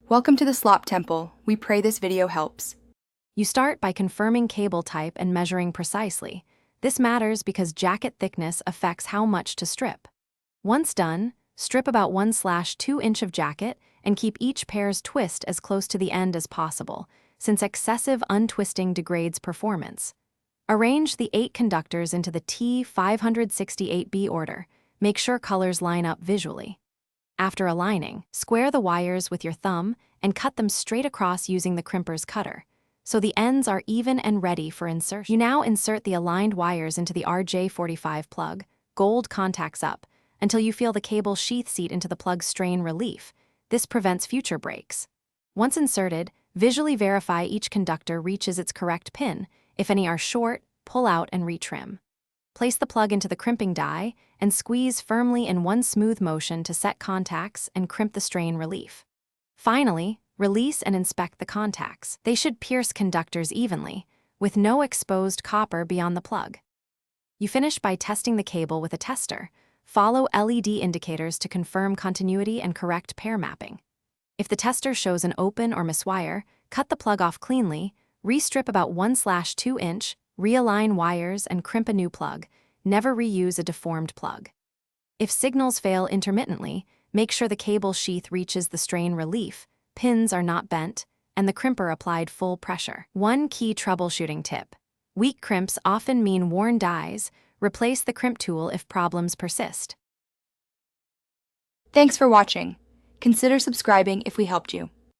Welcome to the Slop Temple. We pray this video helps. You start by confirming cable type and measuring precisely. This matters because jacket thickness affects how much to strip. Once done, strip about 1/2 inch of jacket and keep each pair's twist as close to the end as possible, since excessive untwisting degrades performance. Arrange the 8 conductors into the T568B order. Make sure colors line up visually. After aligning, square the wires with your thumb and cut them straight across using the crimper's cutter, so the ends are even and ready for insertion. You now insert the aligned wires into the RJ45 plug, gold contacts up, until you feel the cable sheath seat into the plug's strain relief. This prevents future breaks. Once inserted, visually verify each conductor reaches its correct pin. If any are short, pull out and retrim. Place the plug into the crimping die and squeeze firmly in one smooth motion to set contacts and crimp the strain relief. Finally, release and inspect the contacts. They should pierce conductors evenly, with no exposed copper beyond the plug. You finish by testing the cable with a tester. Follow LED indicators to confirm continuity and correct pair mapping. If the tester shows an open or miswire, cut the plug off cleanly, restrip about 1/2 inch, realign wires, and crimp a new plug. Never reuse a deformed plug. If signals fail intermittently, make sure the cable sheath reaches the strain relief, pins are not bent, and the crimper applied full pressure. One key troubleshooting tip: weak crimps often mean worn dies. Replace the crimp tool if problems persist. Thanks for watching. Consider subscribing if we helped you.